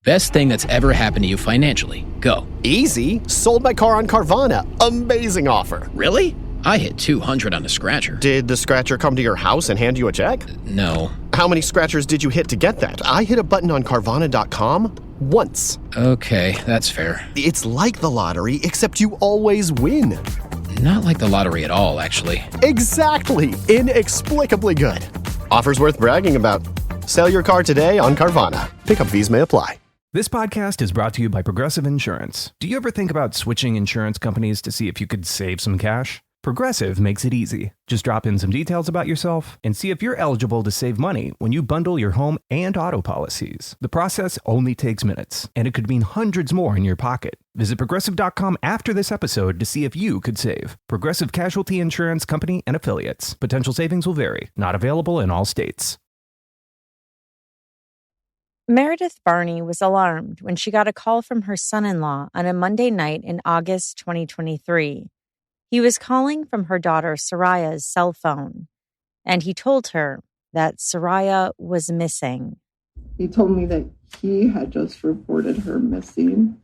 Best thing that's ever happened to you financially. Go. Easy. Sold my car on Carvana. Amazing offer. Really? I hit 200 on a scratcher. Did the scratcher come to your house and hand you a check? No. How many scratchers did you hit to get that? I hit a button on Carvana.com once. Okay, that's fair. It's like the lottery, except you always win. Not like the lottery at all, actually. Exactly. Inexplicably good. Offers worth bragging about. Sell your car today on Carvana. Pickup fees may apply. This podcast is brought to you by Progressive Insurance. Do you ever think about switching insurance companies to see if you could save some cash? Progressive makes it easy. Just drop in some details about yourself and see if you're eligible to save money when you bundle your home and auto policies. The process only takes minutes, and it could mean hundreds more in your pocket. Visit Progressive.com after this episode to see if you could save. Progressive Casualty Insurance Company and Affiliates. Potential savings will vary. Not available in all states. Meredith Barney was alarmed when she got a call from her son-in-law on a Monday night in August 2023. He was calling from her daughter Saria's cell phone, and he told her that Saria was missing. He told me that he had just reported her missing.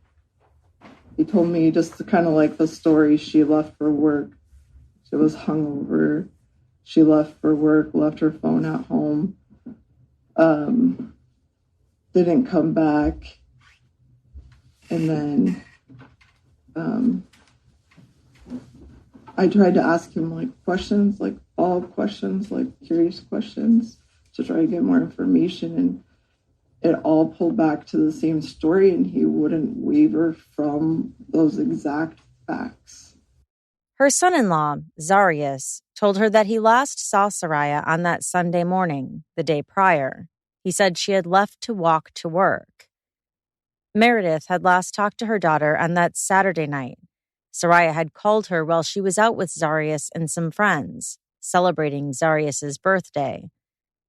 He told me just kind of like the story. She left for work. She was hungover. She left for work, left her phone at home. Didn't come back. And then I tried to ask him questions, follow-up questions, curious questions to try to get more information. And it all pulled back to the same story, and he wouldn't waver from those exact facts. Her son-in-law, Zarrius, told her that he last saw Saria on that Sunday morning, the day prior. He said she had left to walk to work. Meredith had last talked to her daughter on that Saturday night. Saria had called her while she was out with Zarrius and some friends, celebrating Zarrius' birthday.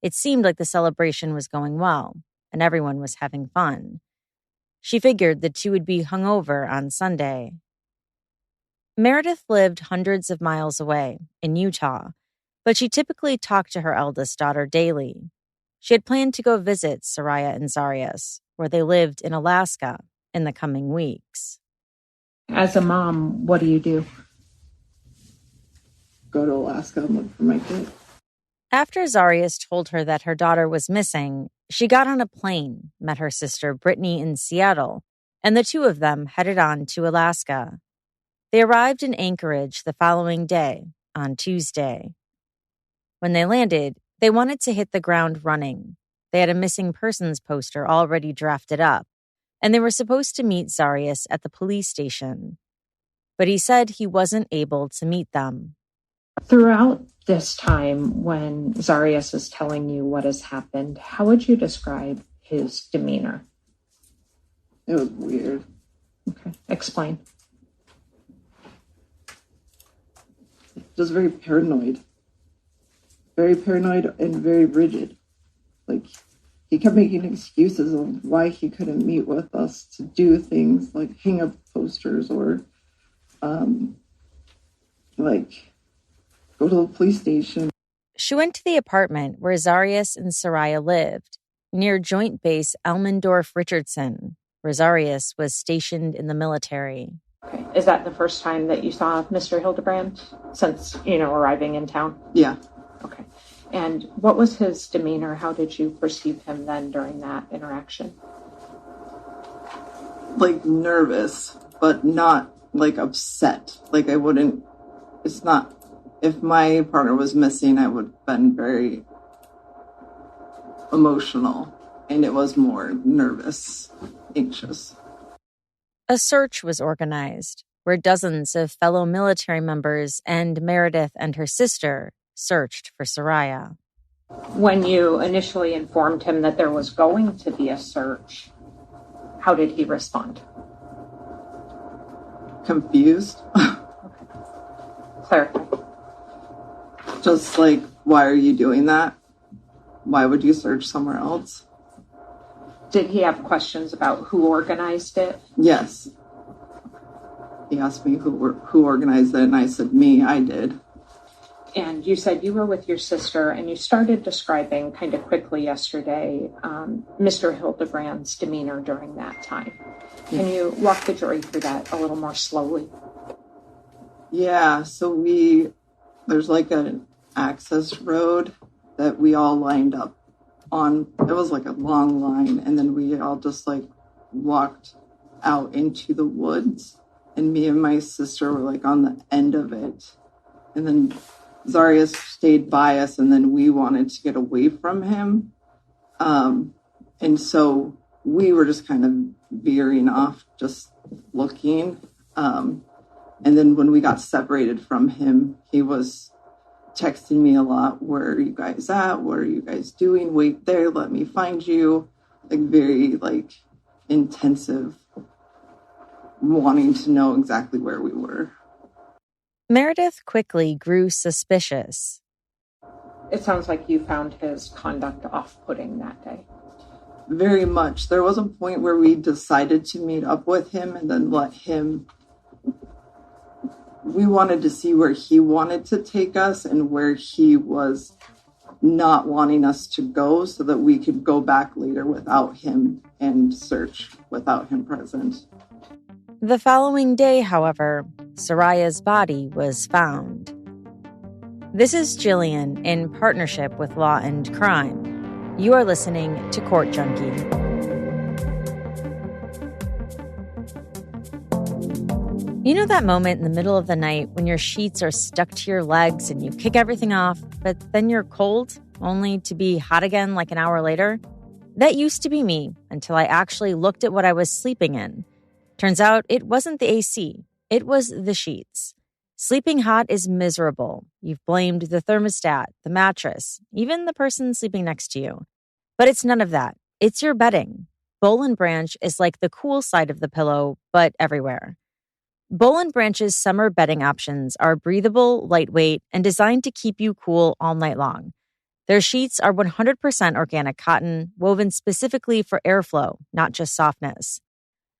It seemed like the celebration was going well, and everyone was having fun. She figured the two would be hungover on Sunday. Meredith lived hundreds of miles away, in Utah, but she typically talked to her eldest daughter daily. She had planned to go visit Saria and Zarrius, where they lived in Alaska, in the coming weeks. As a mom, what do you do? Go to Alaska and look for my kid. After Zarrius told her that her daughter was missing, she got on a plane, met her sister Brittany in Seattle, and the two of them headed on to Alaska. They arrived in Anchorage the following day, on Tuesday. When they landed, they wanted to hit the ground running. They had a missing persons poster already drafted up, and they were supposed to meet Zarrius at the police station. But he said he wasn't able to meet them. Throughout this time, when Zarrius is telling you what has happened, how would you describe his demeanor? It was weird. Okay, explain. Just very paranoid. Very paranoid and very rigid. He kept making excuses of why he couldn't meet with us to do things like hang up posters or go to the police station. She went to the apartment where Zarrius and Saria lived, near Joint Base Elmendorf-Richardson, where Zarrius was stationed in the military. Okay. Is that the first time that you saw Mr. Hildabrand since, arriving in town? Yeah. Okay. And what was his demeanor? How did you perceive him then during that interaction? Nervous, but not upset. It's not, if my partner was missing, I would have been very emotional, and it was more nervous, anxious. A search was organized where dozens of fellow military members and Meredith and her sister searched for Saria. When you initially informed him that there was going to be a search, how did he respond? Confused. Okay. Clarify. Just why are you doing that? Why would you search somewhere else? Did he have questions about who organized it? Yes. He asked me who organized it, and I said, me, I did. And you said you were with your sister, and you started describing kind of quickly yesterday Mr. Hildabrand's demeanor during that time. Can you walk the jury through that a little more slowly? Yeah, so there's like an access road that we all lined up on. It was like a long line, and then we all just like walked out into the woods, and me and my sister were like on the end of it. And then Zarrius stayed by us, and then we wanted to get away from him. And so we were just kind of veering off, just looking. And then when we got separated from him, he was texting me a lot. Where are you guys at? What are you guys doing? Wait there, let me find you. Like very like intensive, wanting to know exactly where we were. Meredith quickly grew suspicious. It sounds like you found his conduct off-putting that day. Very much. There was a point where we decided to meet up with him and then let him. We wanted to see where he wanted to take us and where he was not wanting us to go so that we could go back later without him and search without him present. The following day, however, Saria's body was found. This is Jillian in partnership with Law and Crime. You are listening to Court Junkie. You know that moment in the middle of the night when your sheets are stuck to your legs and you kick everything off, but then you're cold, only to be hot again like an hour later? That used to be me until I actually looked at what I was sleeping in. Turns out it wasn't the AC, it was the sheets. Sleeping hot is miserable. You've blamed the thermostat, the mattress, even the person sleeping next to you. But it's none of that. It's your bedding. Boll & Branch is like the cool side of the pillow, but everywhere. Boll & Branch's summer bedding options are breathable, lightweight, and designed to keep you cool all night long. Their sheets are 100% organic cotton, woven specifically for airflow, not just softness.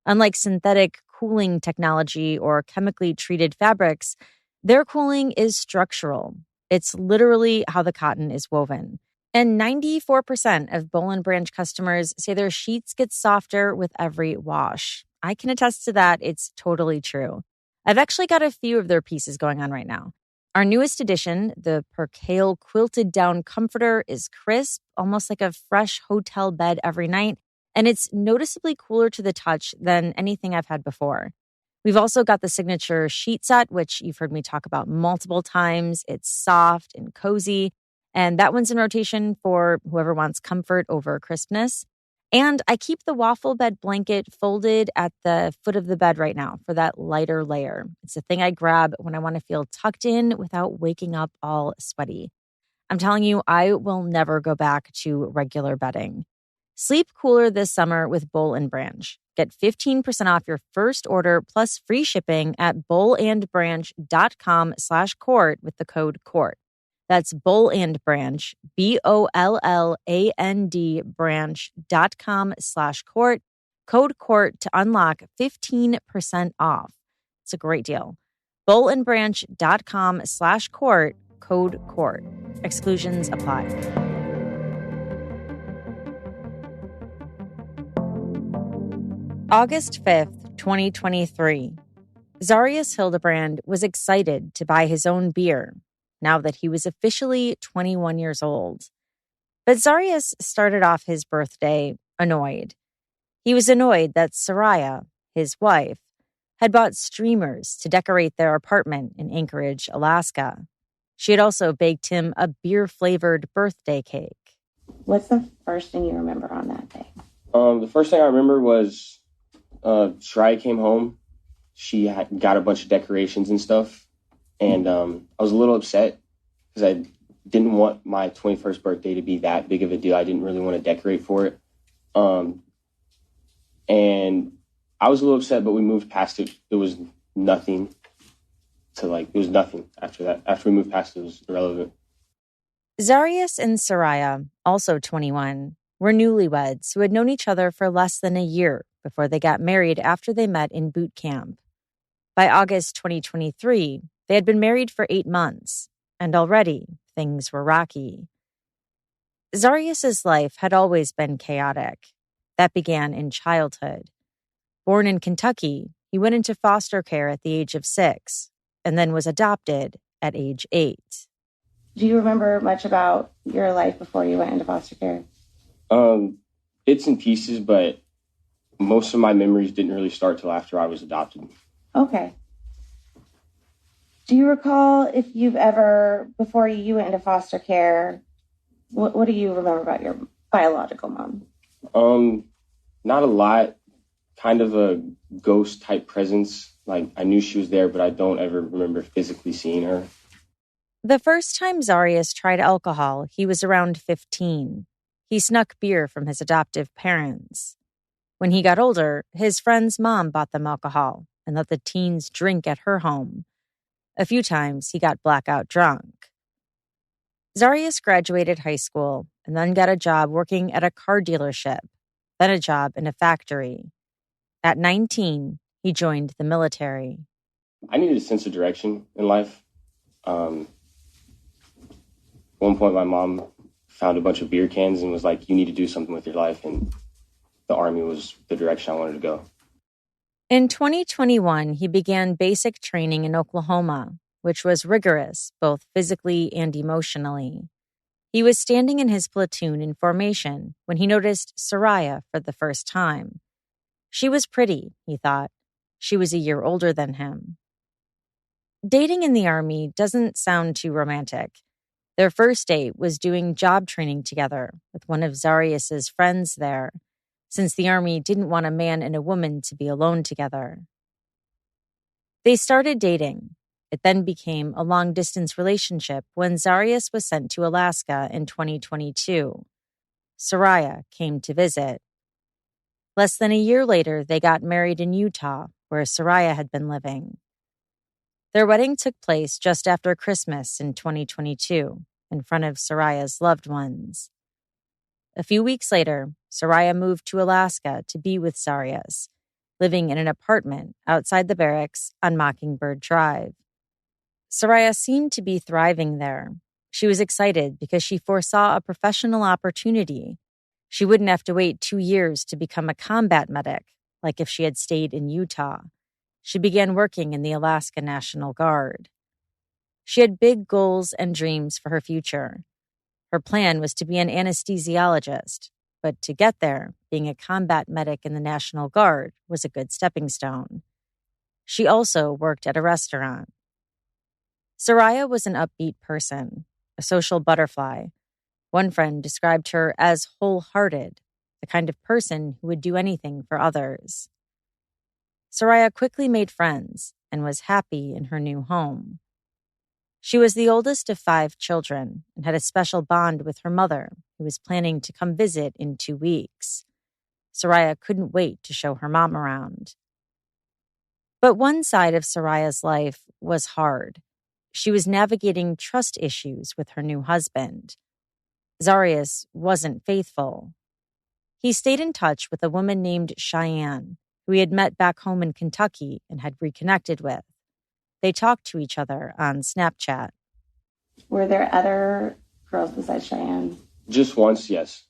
Unlike synthetic cooling technology or chemically treated fabrics, their cooling is structural. It's literally how the cotton is woven. And 94% of Boll & Branch customers say their sheets get softer with every wash. I can attest to that. It's totally true. I've actually got a few of their pieces going on right now. Our newest edition, the Percale Quilted Down Comforter, is crisp, almost like a fresh hotel bed every night, and it's noticeably cooler to the touch than anything I've had before. We've also got the signature sheet set, which you've heard me talk about multiple times. It's soft and cozy, and that one's in rotation for whoever wants comfort over crispness. And I keep the waffle bed blanket folded at the foot of the bed right now for that lighter layer. It's the thing I grab when I want to feel tucked in without waking up all sweaty. I'm telling you, I will never go back to regular bedding. Sleep cooler this summer with Boll & Branch. Get 15% off your first order plus free shipping at bollandbranch.com/court with the code COURT. That's Boll & Branch, BOLLAND branch.com/court, code COURT to unlock 15% off. It's a great deal. bollandbranch.com/court, code COURT. Exclusions apply. August 5th, 2023. Zarrius Hildabrand was excited to buy his own beer now that he was officially 21 years old. But Zarrius started off his birthday annoyed. He was annoyed that Saria, his wife, had bought streamers to decorate their apartment in Anchorage, Alaska. She had also baked him a beer-flavored birthday cake. What's the first thing you remember on that day? The first thing I remember was Saria came home. She had got a bunch of decorations and stuff. And I was a little upset because I didn't want my 21st birthday to be that big of a deal. I didn't really want to decorate for it. And I was a little upset, but we moved past it. There was nothing it was nothing after that. After we moved past it, it was irrelevant. Zarrius and Saria, also 21, were newlyweds who had known each other for less than a year before they got married after they met in boot camp. By August 2023, they had been married for 8 months. and already things were rocky. Zarrius's life had always been chaotic. That began in childhood. Born in Kentucky, he went into foster care at the age of 6 and then was adopted at age 8. Do you remember much about your life before you went into foster care? Bits and pieces, but most of my memories didn't really start till after I was adopted. Okay. Do you recall if you've ever, before you went into foster care, what do you remember about your biological mom? Not a lot. Kind of a ghost type presence. Like, I knew she was there, but I don't ever remember physically seeing her. The first time Zarrius tried alcohol, he was around 15. He snuck beer from his adoptive parents. When he got older, his friend's mom bought them alcohol and let the teens drink at her home. A few times, he got blackout drunk. Zarrius graduated high school and then got a job working at a car dealership, then a job in a factory. At 19, he joined the military. I needed a sense of direction in life. At one point, my mom found a bunch of beer cans and was like, you need to do something with your life. And the Army was the direction I wanted to go. In 2021, he began basic training in Oklahoma, which was rigorous, both physically and emotionally. He was standing in his platoon in formation when he noticed Saria for the first time. She was pretty, he thought. She was a year older than him. Dating in the Army doesn't sound too romantic. Their first date was doing job training together with one of Zarrius's friends there, since the Army didn't want a man and a woman to be alone together. They started dating. It then became a long-distance relationship when Zarrius was sent to Alaska in 2022. Saria came to visit. Less than a year later, they got married in Utah, where Saria had been living. Their wedding took place just after Christmas in 2022, in front of Saria's loved ones. A few weeks later, Saria moved to Alaska to be with Zarrius, living in an apartment outside the barracks on Mockingbird Drive. Saria seemed to be thriving there. She was excited because she foresaw a professional opportunity. She wouldn't have to wait 2 years to become a combat medic, like if she had stayed in Utah. She began working in the Alaska National Guard. She had big goals and dreams for her future. Her plan was to be an anesthesiologist, but to get there, being a combat medic in the National Guard was a good stepping stone. She also worked at a restaurant. Saria was an upbeat person, a social butterfly. One friend described her as wholehearted, the kind of person who would do anything for others. Saria quickly made friends and was happy in her new home. She was the oldest of 5 children and had a special bond with her mother, who was planning to come visit in 2 weeks. Saria couldn't wait to show her mom around. But one side of Saria's life was hard. She was navigating trust issues with her new husband. Zarrius wasn't faithful. He stayed in touch with a woman named Cheyenne, who he had met back home in Kentucky and had reconnected with. They talked to each other on Snapchat. Were there other girls besides Cheyenne? Just once, yes.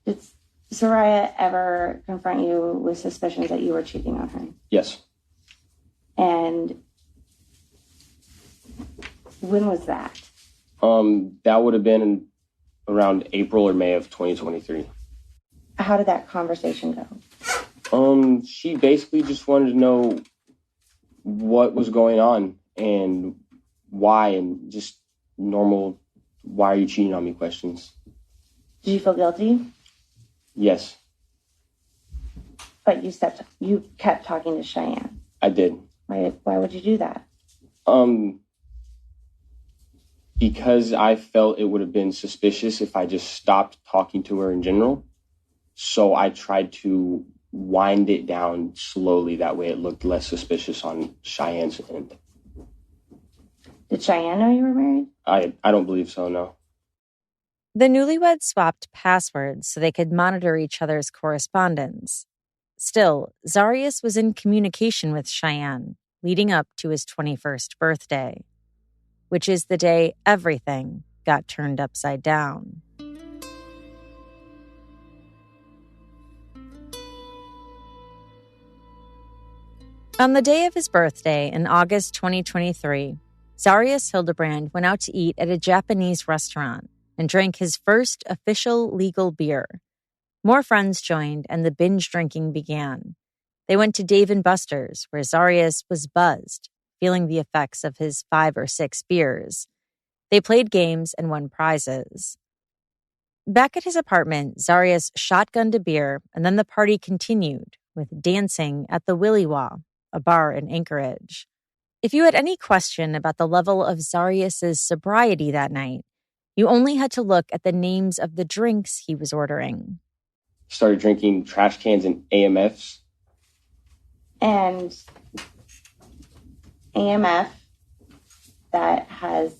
Did Saria ever confront you with suspicions that you were cheating on her? Yes. And when was that? That would have been around April or May of 2023. How did that conversation go? She basically just wanted to know what was going on and why, and just normal, why are you cheating on me questions. Did you feel guilty? Yes. But you kept talking to Cheyenne. I did. Why would you do that? Because I felt it would have been suspicious if I just stopped talking to her in general. So I tried to wind it down slowly. That way it looked less suspicious on Cheyenne's end. Did Cheyenne know you were married? I don't believe so, no. The newlyweds swapped passwords so they could monitor each other's correspondence. Still, Zarrius was in communication with Cheyenne, leading up to his 21st birthday. which is the day everything got turned upside down. On the day of his birthday in August 2023, Zarrius Hildabrand went out to eat at a Japanese restaurant and drank his first official legal beer. More friends joined and the binge drinking began. They went to Dave & Buster's, where Zarrius was buzzed, feeling the effects of his 5 or 6 beers. They played games and won prizes. Back at his apartment, Zarrius shotgunned a beer, and then the party continued with dancing at the Willy Wah, a bar in Anchorage. If you had any question about the level of Zarrius's sobriety that night, you only had to look at the names of the drinks he was ordering. Started drinking trash cans and AMFs. And AMF, that has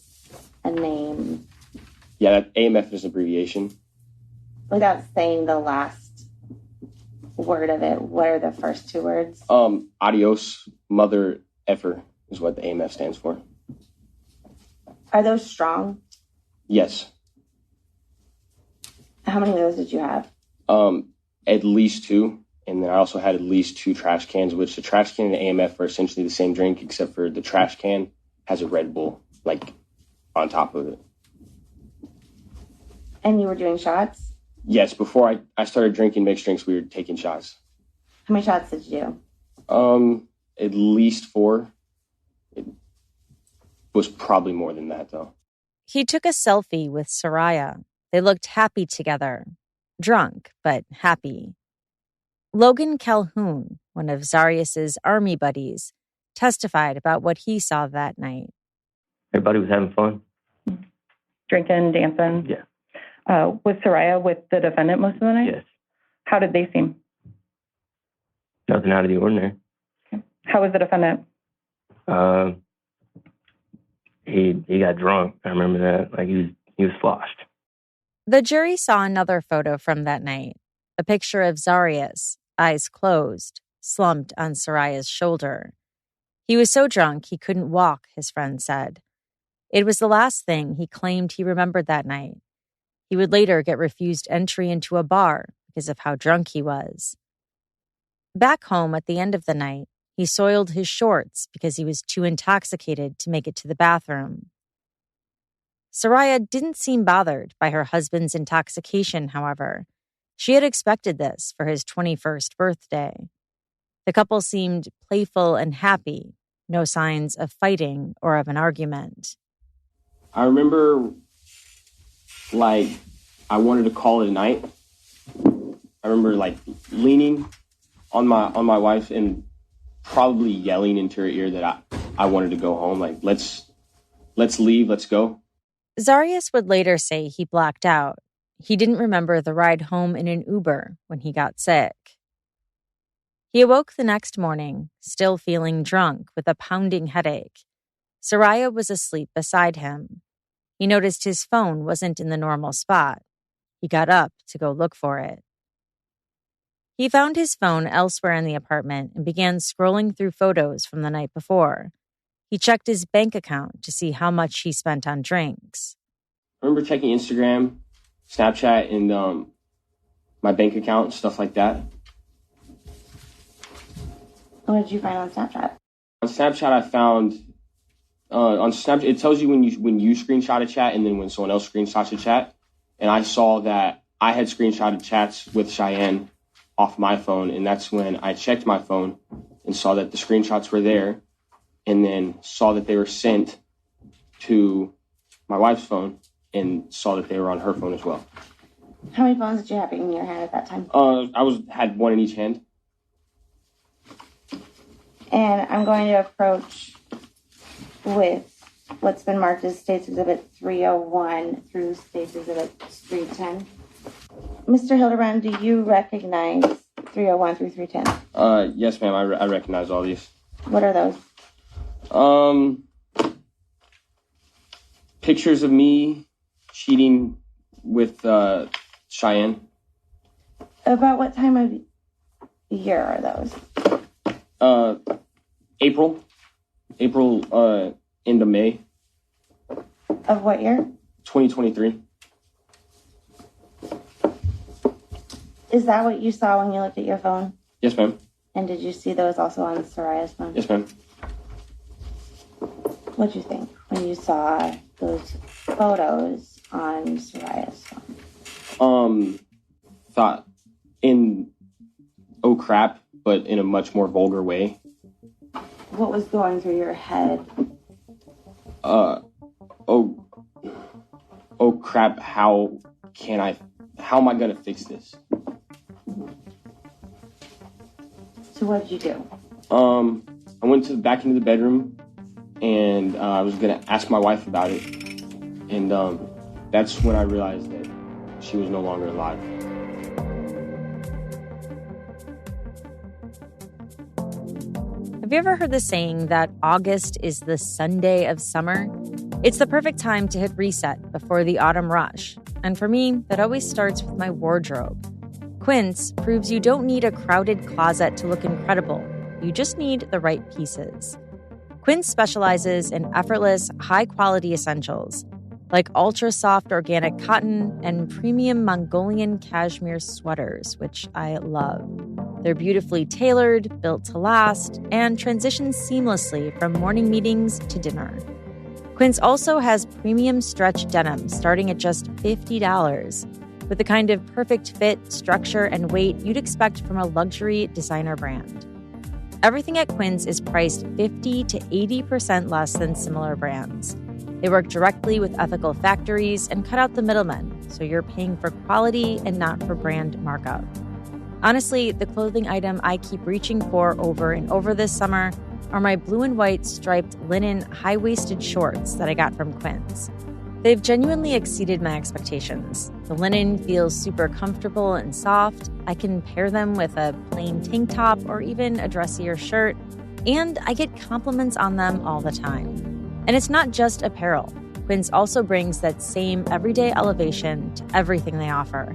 a name. Yeah, that AMF is an abbreviation. Without saying the last word of it, what are the first 2 words? Adios, mother effer is what the AMF stands for. Are those strong? Yes. How many of those did you have? At least 2. And then I also had at least 2 trash cans, which the trash can and the AMF are essentially the same drink, except for the trash can has a Red Bull, like, on top of it. And you were doing shots? Yes, before I started drinking mixed drinks, we were taking shots. How many shots did you do? At least 4. It was probably more than that, though. He took a selfie with Saria. They looked happy together. Drunk, but happy. Logan Calhoun, one of Zarrius's army buddies, testified about what he saw that night. Everybody was having fun. Drinking, dancing? Yeah. Was Saria with the defendant most of the night? Yes. How did they seem? Nothing out of the ordinary. Okay. How was the defendant? He got drunk. I remember that. Like he was sloshed. The jury saw another photo from that night. A picture of Zarrius, eyes closed, slumped on Saria's shoulder. He was so drunk he couldn't walk, his friend said. It was the last thing he claimed he remembered that night. He would later get refused entry into a bar because of how drunk he was. Back home at the end of the night, he soiled his shorts because he was too intoxicated to make it to the bathroom. Saria didn't seem bothered by her husband's intoxication, however. She had expected this for his 21st birthday. The couple seemed playful and happy, no signs of fighting or of an argument. I remember, I wanted to call it a night. I remember, leaning on my wife and probably yelling into her ear that I wanted to go home. Let's leave, let's go. Zarrius would later say he blacked out. He didn't remember the ride home in an Uber when he got sick. He awoke the next morning, still feeling drunk with a pounding headache. Saria was asleep beside him. He noticed his phone wasn't in the normal spot. He got up to go look for it. He found his phone elsewhere in the apartment and began scrolling through photos from the night before. He checked his bank account to see how much he spent on drinks. I remember checking Instagram, Snapchat, and my bank account, stuff like that. What did you find on Snapchat? On Snapchat, I found on Snapchat it tells you when you screenshot a chat and then when someone else screenshots a chat. And I saw that I had screenshotted chats with Cheyenne off my phone, and that's when I checked my phone and saw that the screenshots were there, and then saw that they were sent to my wife's phone and saw that they were on her phone as well. How many phones did you have in your hand at that time? I had one in each hand. And I'm going to approach with what's been marked as States Exhibit 301 through States Exhibit 310. Mr. Hildabrand, do you recognize 301 through 310? Yes, ma'am. I recognize all these. What are those? Pictures of me cheating with Cheyenne. About what time of year are those? April, end of May. Of what year? 2023. Is that what you saw when you looked at your phone? Yes, ma'am. And did you see those also on Saria's phone? Yes, ma'am. What'd you think when you saw those photos on Saria's phone? Thought in, oh crap, but in a much more vulgar way. What was going through your head? Oh crap, how am I gonna fix this? So what did you do? I went back into the bedroom and I was gonna ask my wife about it. And that's when I realized that she was no longer alive. Have you ever heard the saying that August is the Sunday of summer? It's the perfect time to hit reset before the autumn rush. And for me, that always starts with my wardrobe. Quince proves you don't need a crowded closet to look incredible. You just need the right pieces. Quince specializes in effortless, high-quality essentials like ultra-soft organic cotton and premium Mongolian cashmere sweaters, which I love. They're beautifully tailored, built to last, and transition seamlessly from morning meetings to dinner. Quince also has premium stretch denim starting at just $50, with the kind of perfect fit, structure, and weight you'd expect from a luxury designer brand. Everything at Quince is priced 50 to 80% less than similar brands. They work directly with ethical factories and cut out the middlemen, so you're paying for quality and not for brand markup. Honestly, the clothing item I keep reaching for over and over this summer are my blue and white striped linen high-waisted shorts that I got from Quince. They've genuinely exceeded my expectations. The linen feels super comfortable and soft. I can pair them with a plain tank top or even a dressier shirt, and I get compliments on them all the time. And it's not just apparel. Quince also brings that same everyday elevation to everything they offer.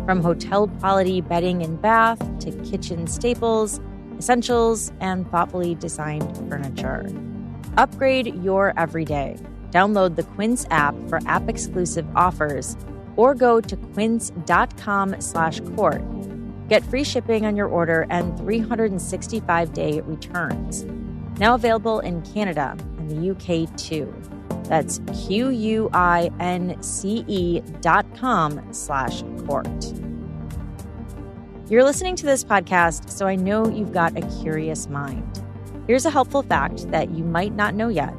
From hotel-quality bedding and bath to kitchen staples, essentials, and thoughtfully designed furniture. Upgrade your everyday. Download the Quince app for app-exclusive offers or go to quince.com/court. Get free shipping on your order and 365-day returns. Now available in Canada and the UK too. That's QUINCE.com/court. You're listening to this podcast, so I know you've got a curious mind. Here's a helpful fact that you might not know yet.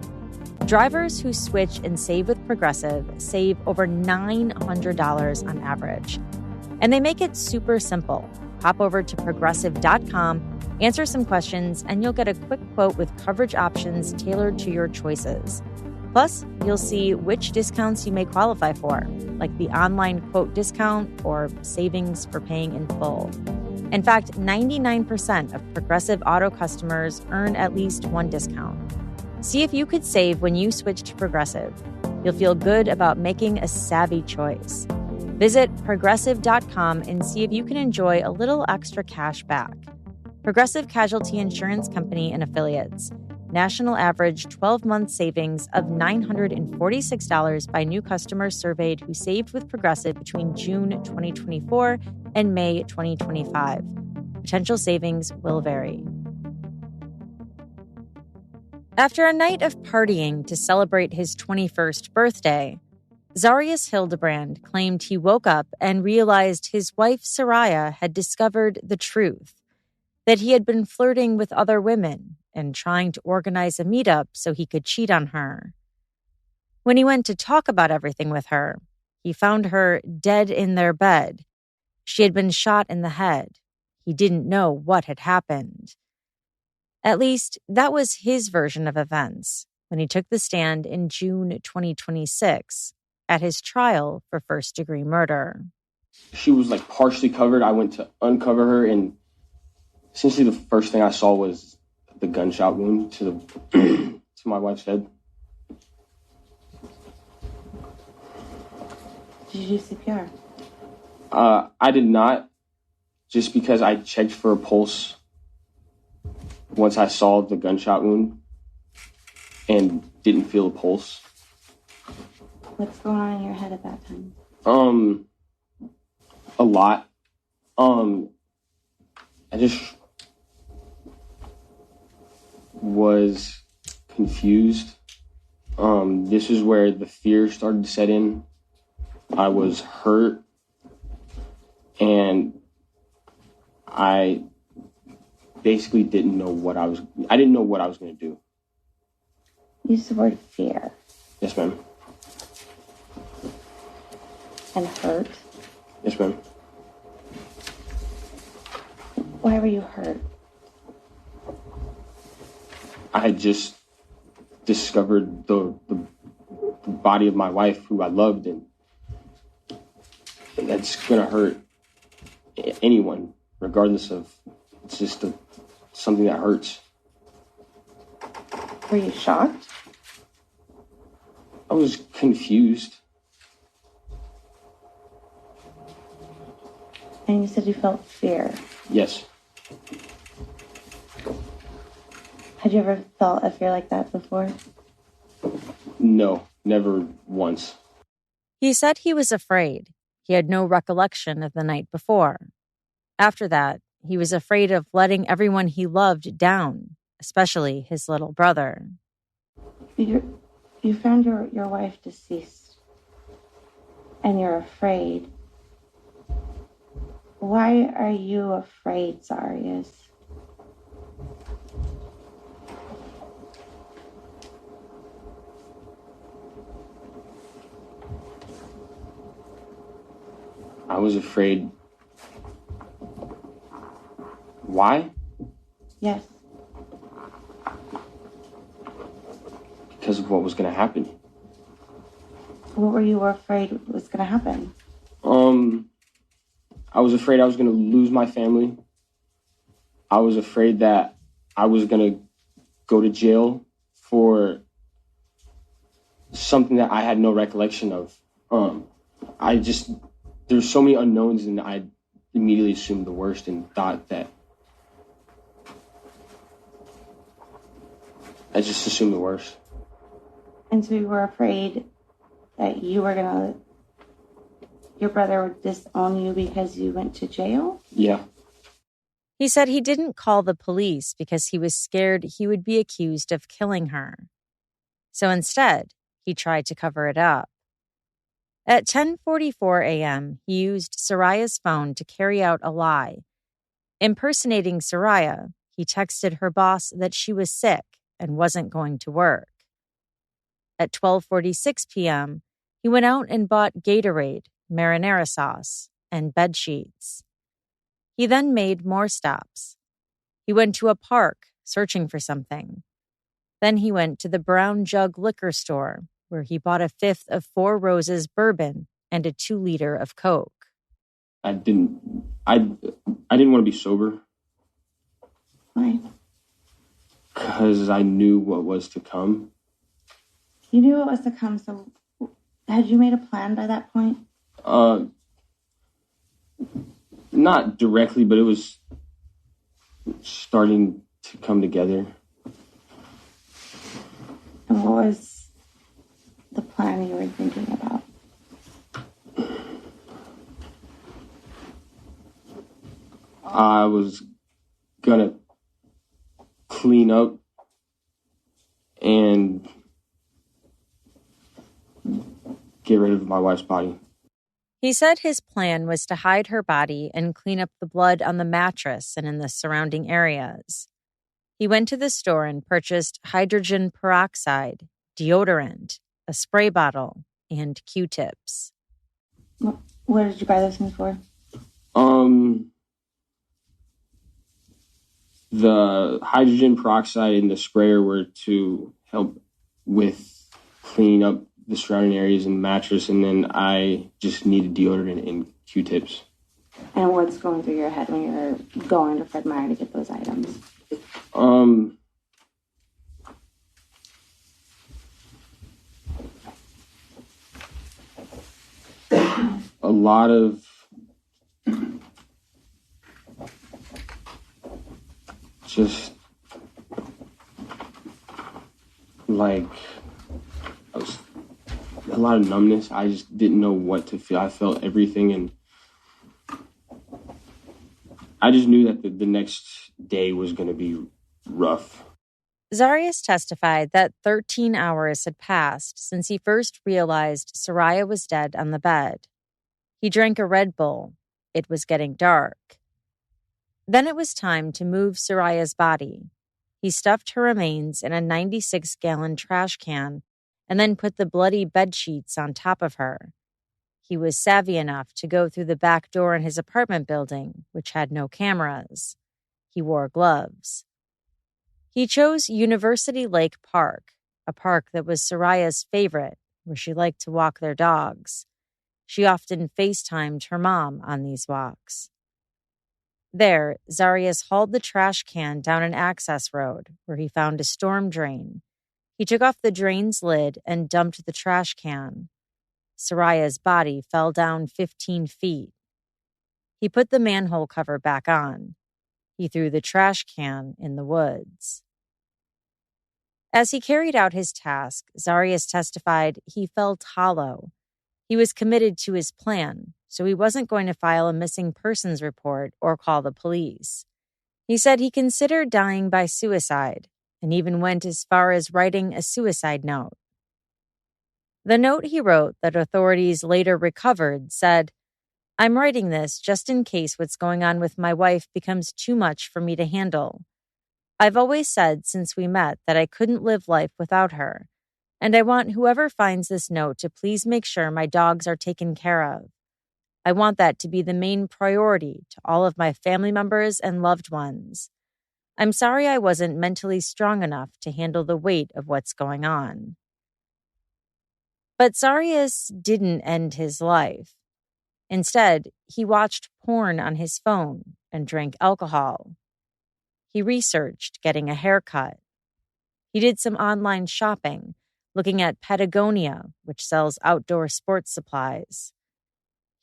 Drivers who switch and save with Progressive save over $900 on average. And they make it super simple. Hop over to Progressive.com, answer some questions, and you'll get a quick quote with coverage options tailored to your choices. Plus, you'll see which discounts you may qualify for, like the online quote discount or savings for paying in full. In fact, 99% of Progressive Auto customers earn at least one discount. See if you could save when you switch to Progressive. You'll feel good about making a savvy choice. Visit Progressive.com and see if you can enjoy a little extra cash back. Progressive Casualty Insurance Company and Affiliates. National average 12-month savings of $946 by new customers surveyed who saved with Progressive between June 2024 and May 2025. Potential savings will vary. After a night of partying to celebrate his 21st birthday, Zarrius Hildabrand claimed he woke up and realized his wife Saria had discovered the truth, that he had been flirting with other women and trying to organize a meetup so he could cheat on her. When he went to talk about everything with her, he found her dead in their bed. She had been shot in the head. He didn't know what had happened. At least, that was his version of events when he took the stand in June 2026 at his trial for first-degree murder. She was like partially covered. I went to uncover her, and essentially the first thing I saw was the gunshot wound to to my wife's head. Did you do CPR? I did not, just because I checked for a pulse once I saw the gunshot wound and didn't feel a pulse. What's going on in your head at that time? A lot. I just was confused. This is where the fear started to set in. I was hurt, and I basically didn't know what I didn't know what I was going to do. You used the word fear. Yes, ma'am. And hurt. Yes, ma'am. Why were you hurt? I had just discovered the body of my wife, who I loved, and that's going to hurt anyone, regardless of, it's just something that hurts. Were you shocked? I was confused. And you said you felt fear. Yes. Had you ever felt a fear like that before? No, never once. He said he was afraid. He had no recollection of the night before. After that, he was afraid of letting everyone he loved down, especially his little brother. You found your wife deceased, and you're afraid. Why are you afraid, Zarrius? I was afraid. Why? Yes. Because of what was going to happen. What were you afraid was going to happen? I was afraid I was going to lose my family. I was afraid that I was going to go to jail for something that I had no recollection of. There's so many unknowns, and I immediately assumed the worst and thought that I just assumed the worst. And so you were afraid that your brother would disown you because you went to jail? Yeah. He said he didn't call the police because he was scared he would be accused of killing her. So instead, he tried to cover it up. At 10:44 a.m., he used Saria's phone to carry out a lie. Impersonating Saria, he texted her boss that she was sick and wasn't going to work. At 12:46 p.m., he went out and bought Gatorade, marinara sauce, and bed sheets. He then made more stops. He went to a park searching for something. Then he went to the Brown Jug liquor store, where he bought a fifth of Four Roses bourbon and a 2-liter of Coke. I didn't want to be sober. Why? Because I knew what was to come. You knew what was to come, so had you made a plan by that point? Not directly, but it was starting to come together. And what was the plan you were thinking about? I was gonna clean up and get rid of my wife's body. He said his plan was to hide her body and clean up the blood on the mattress and in the surrounding areas. He went to the store and purchased hydrogen peroxide, deodorant, a spray bottle, and Q-tips. What did you buy those things for? The hydrogen peroxide and the sprayer were to help with cleaning up the surrounding areas and mattress, and then I just needed deodorant and Q-tips. And what's going through your head when you're going to Fred Meyer to get those items? A lot of just like a lot of numbness. I just didn't know what to feel. I felt everything, and I just knew that the next day was going to be rough. Zarrius testified that 13 hours had passed since he first realized Saria was dead on the bed. He drank a Red Bull. It was getting dark. Then it was time to move Saria's body. He stuffed her remains in a 96-gallon trash can and then put the bloody bedsheets on top of her. He was savvy enough to go through the back door in his apartment building, which had no cameras. He wore gloves. He chose University Lake Park, a park that was Saria's favorite, where she liked to walk their dogs. She often FaceTimed her mom on these walks. There, Zarrius hauled the trash can down an access road where he found a storm drain. He took off the drain's lid and dumped the trash can. Saria's body fell down 15 feet. He put the manhole cover back on. He threw the trash can in the woods. As he carried out his task, Zarrius testified he felt hollow. He was committed to his plan, so he wasn't going to file a missing persons report or call the police. He said he considered dying by suicide and even went as far as writing a suicide note. The note he wrote that authorities later recovered said, "I'm writing this just in case what's going on with my wife becomes too much for me to handle. I've always said since we met that I couldn't live life without her, and I want whoever finds this note to please make sure my dogs are taken care of. I want that to be the main priority to all of my family members and loved ones. I'm sorry I wasn't mentally strong enough to handle the weight of what's going on." But Zarrius didn't end his life. Instead, he watched porn on his phone and drank alcohol. He researched getting a haircut. He did some online shopping, looking at Patagonia, which sells outdoor sports supplies.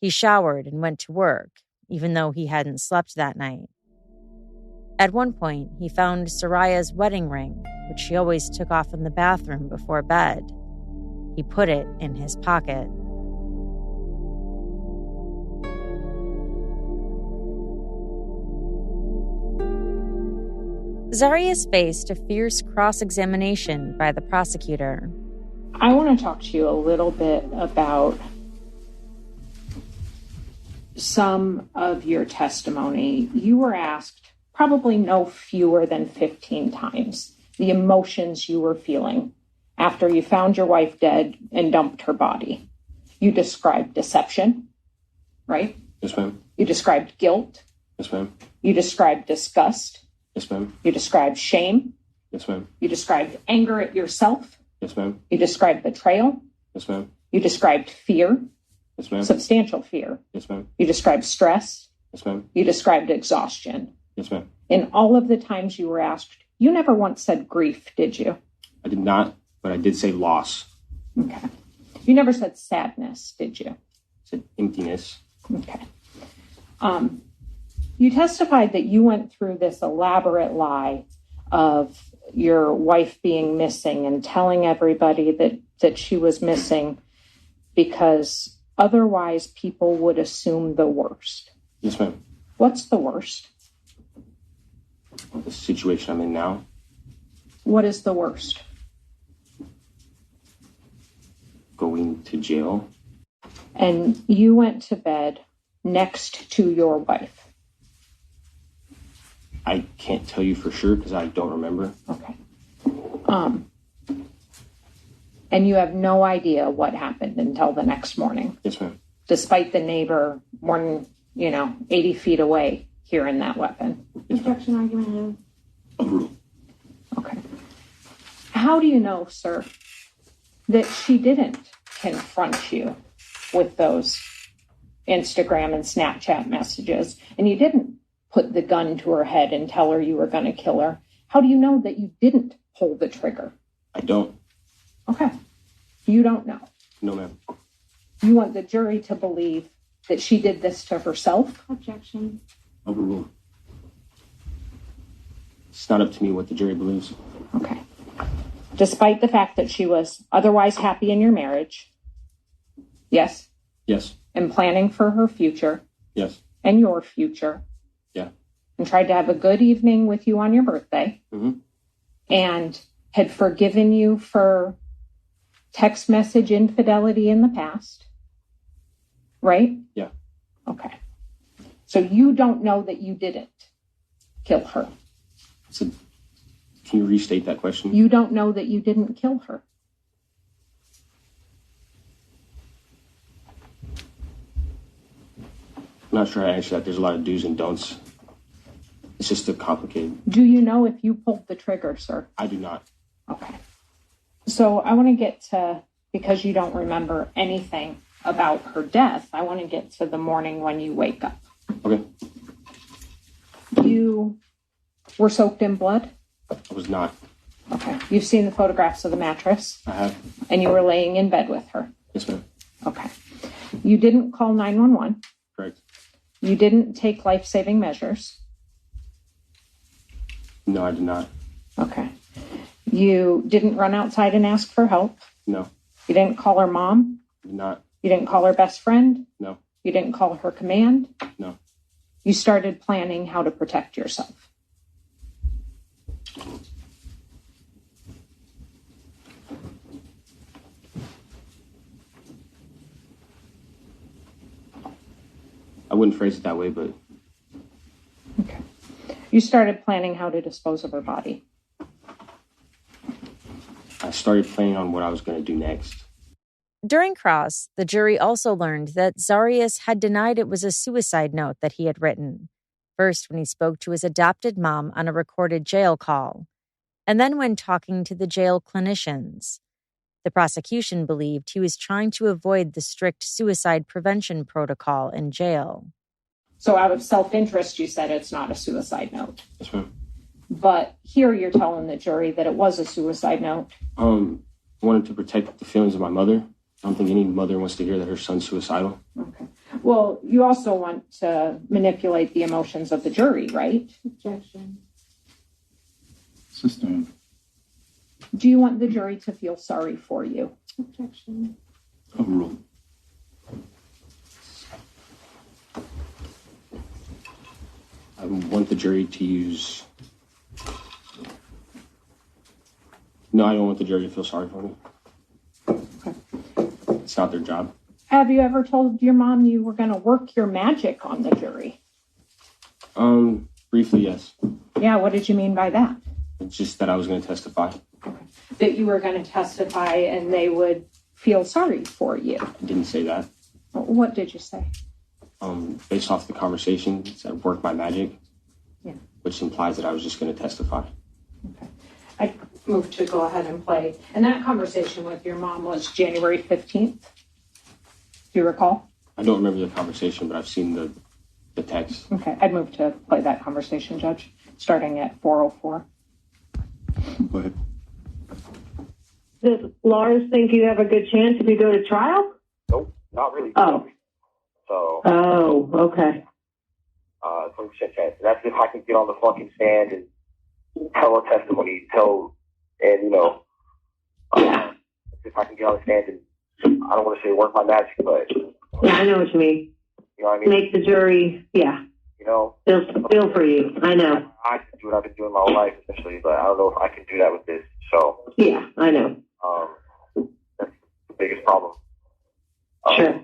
He showered and went to work, even though he hadn't slept that night. At one point, he found Saria's wedding ring, which she always took off in the bathroom before bed. He put it in his pocket. Zarrius faced a fierce cross-examination by the prosecutor. I want to talk to you a little bit about some of your testimony. You were asked probably no fewer than 15 times the emotions you were feeling after you found your wife dead and dumped her body. You described deception, right? Yes, ma'am. You described guilt. Yes, ma'am. You described disgust. Yes, ma'am. You described shame. Yes, ma'am. You described anger at yourself. Yes, ma'am. You described betrayal. Yes, ma'am. You described fear. Yes, ma'am. Substantial fear. Yes, ma'am. You described stress. Yes, ma'am. You described exhaustion. Yes, ma'am. In all of the times you were asked, you never once said grief, did you? I did not, but I did say loss. Okay. You never said sadness, did you? I said emptiness. Okay. You testified that you went through this elaborate lie of your wife being missing and telling everybody that she was missing because otherwise people would assume the worst. Yes, ma'am. What's the worst? The situation I'm in now. What is the worst? Going to jail. And you went to bed next to your wife. I can't tell you for sure because I don't remember. Okay. And you have no idea what happened until the next morning. Yes, ma'am. Despite the neighbor more than, 80 feet away hearing that weapon. Yes, Objection argument. Overruled. Okay. How do you know, sir, that she didn't confront you with those Instagram and Snapchat messages and you didn't put the gun to her head and tell her you were going to kill her? How do you know that you didn't pull the trigger? I don't. Okay. You don't know. No, ma'am. You want the jury to believe that she did this to herself? Objection. Overruled. It's not up to me what the jury believes. Okay. Despite the fact that she was otherwise happy in your marriage, Yes. Yes. And planning for her future. Yes. And your future. Yeah. And tried to have a good evening with you on your birthday. Mm-hmm. And had forgiven you for text message infidelity in the past. Right? Yeah. Okay. So you don't know that you didn't kill her. So, can you restate that question? You don't know that you didn't kill her. I'm not sure how to answer that. There's a lot of do's and don'ts. It's just too complicated. Do you know if you pulled the trigger, sir? I do not. Okay. So I want to get to, because you don't remember anything about her death, I want to get to the morning when you wake up. Okay. You were soaked in blood? I was not. Okay. You've seen the photographs of the mattress? I have. And you were laying in bed with her? Yes, ma'am. Okay. You didn't call 911? Correct. You didn't take life-saving measures? No, I did not. Okay. You didn't run outside and ask for help? No. You didn't call her mom? I did not. You didn't call her best friend? No. You didn't call her command? No. You started planning how to protect yourself? I wouldn't phrase it that way, but... Okay. You started planning how to dispose of her body? I started planning on what I was going to do next. During cross, the jury also learned that Zarrius had denied it was a suicide note that he had written, first when he spoke to his adopted mom on a recorded jail call, and then when talking to the jail clinicians. The prosecution believed he was trying to avoid the strict suicide prevention protocol in jail. So out of self-interest, you said it's not a suicide note. Yes, ma'am. But here you're telling the jury that it was a suicide note. I wanted to protect the feelings of my mother. I don't think any mother wants to hear that her son's suicidal. Okay. Well, you also want to manipulate the emotions of the jury, right? Objection. System. Do you want the jury to feel sorry for you? Objection. Overruled. I want the jury to use... No, I don't want the jury to feel sorry for me. Okay. It's not their job. Have you ever told your mom you were going to work your magic on the jury? Briefly, yes. Yeah, what did you mean by that? It's just that I was going to testify. Okay. That you were going to testify and they would feel sorry for you. I didn't say that. What did you say? Based off the conversation, I worked my magic, Yeah. which implies that I was just going to testify. Okay. I moved to go ahead and play. And that conversation with your mom was January 15th. Do you recall? I don't remember the conversation, but I've seen the text. Okay. I'd move to play that conversation, Judge, starting at 4:04. Go ahead. Does Lars think you have a good chance if you go to trial? Nope, not really. Oh. So. Oh, okay. 20% chance. That's if I can get on the fucking stand and tell a testimony, if I can get on the stand and, I don't want to say work my magic, but. Yeah, I know what you mean. You know what I mean? Make the jury, yeah. You know? Feel for you. I know. I can do what I've been doing my whole life, essentially, but I don't know if I can do that with this. So. Yeah, I know. That's the biggest problem. Sure.